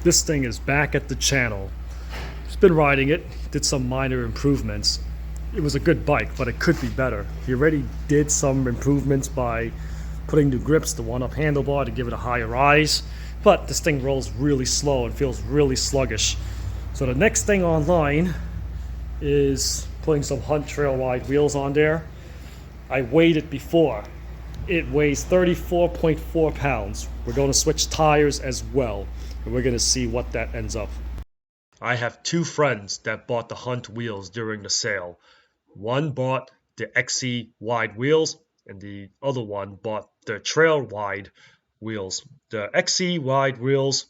This thing is back at the channel. He's been riding it, did some minor improvements. It was a good bike, but it could be better. He already did some improvements by putting new grips, the one-up handlebar to give it a higher rise, but this thing rolls really slow and feels really sluggish. So the next thing online is putting some Hunt Trail Wide wheels on there. I weighed it before. It weighs 34.4 pounds. We're going to switch tires as well, and we're going to see what that ends up. I have two friends that bought the Hunt wheels during the sale. One bought the XC wide wheels, and the other one bought the trail wide wheels. The XC wide wheels,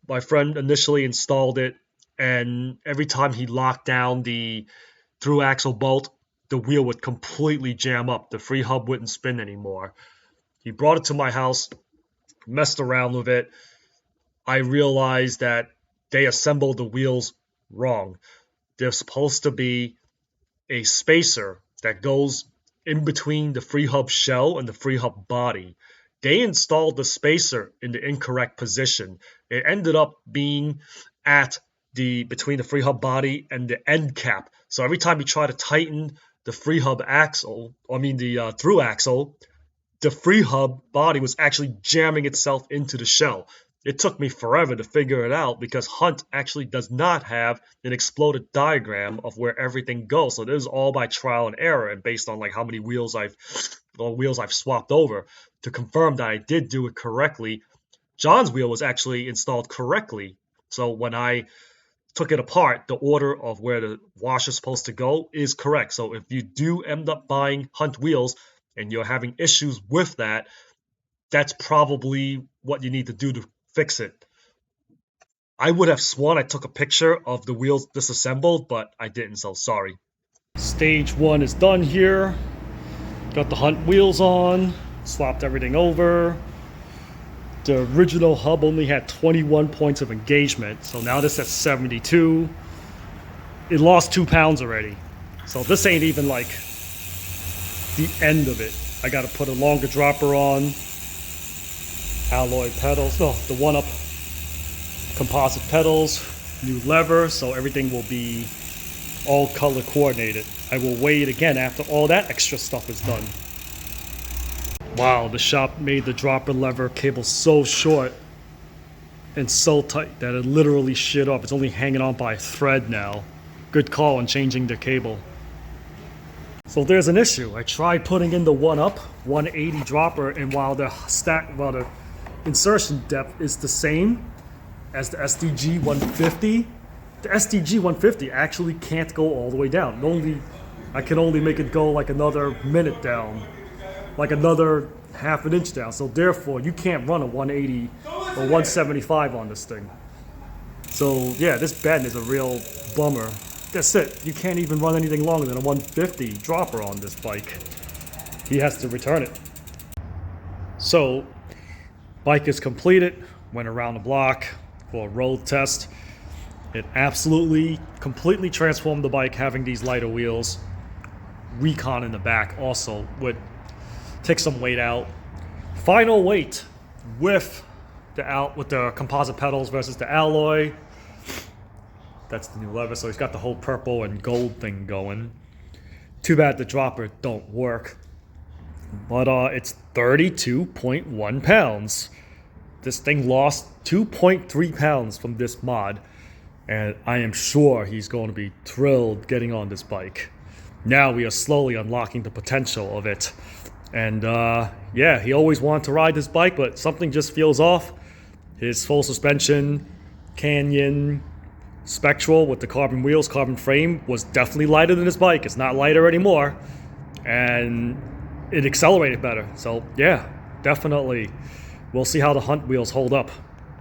my friend initially installed it, and every time he locked down the through axle bolt, the wheel would completely jam up. The free hub wouldn't spin anymore. He brought it to my house, messed around with it. I realized that they assembled the wheels wrong. There's supposed to be a spacer that goes in between the free hub shell and the free hub body. They installed the spacer in the incorrect position. It ended up being at between the free hub body and the end cap. So every time you try to tighten the free hub axle, the through axle, the free hub body was actually jamming itself into the shell. It took me forever to figure it out because Hunt actually does not have an exploded diagram of where everything goes. So this is all by trial and error and based on like how many wheels I've swapped over to confirm that I did do it correctly. John's wheel was actually installed correctly. So when I took it apart, the order of where the wash is supposed to go is correct. So if you do end up buying Hunt wheels and you're having issues with that, that's probably what you need to do to fix it. I would have sworn I took a picture of the wheels disassembled, but I didn't, so sorry. Stage 1 is done here. Got the Hunt wheels on, swapped everything over. The original hub only had 21 points of engagement, so now this has 72. It lost 2 pounds already. So this ain't even like the end of it. I gotta put a longer dropper on. Alloy pedals, no, the one-up composite pedals, new lever, so everything will be all color coordinated. I will weigh it again after all that extra stuff is done. Wow, the shop made the dropper lever cable so short and so tight that it literally shit off. It's only hanging on by a thread now. Good call on changing the cable. So there's an issue. I tried putting in the one-up 180 dropper, and while the insertion depth is the same as the SDG 150, the SDG 150 actually can't go all the way down. I can only make it go like another minute down, like another half an inch down. So therefore, you can't run a 180 or 175 on this thing. So yeah, this bend is a real bummer. That's it. You can't even run anything longer than a 150 dropper on this bike. He has to return it. So, bike is completed. Went around the block for a road test. It absolutely, completely transformed the bike having these lighter wheels. Recon in the back also would take some weight out. Final weight with the composite pedals versus the alloy. That's the new lever, so he's got the whole purple and gold thing going. Too bad the dropper don't work. But it's 32.1 pounds. This thing lost 2.3 pounds from this mod. And I am sure he's going to be thrilled getting on this bike. Now we are slowly unlocking the potential of it. And yeah, he always wanted to ride this bike, but something just feels off. His full suspension, Canyon, Spectral with the carbon wheels, carbon frame was definitely lighter than this bike. It's not lighter anymore. And it accelerated better. So yeah, definitely. We'll see how the Hunt wheels hold up.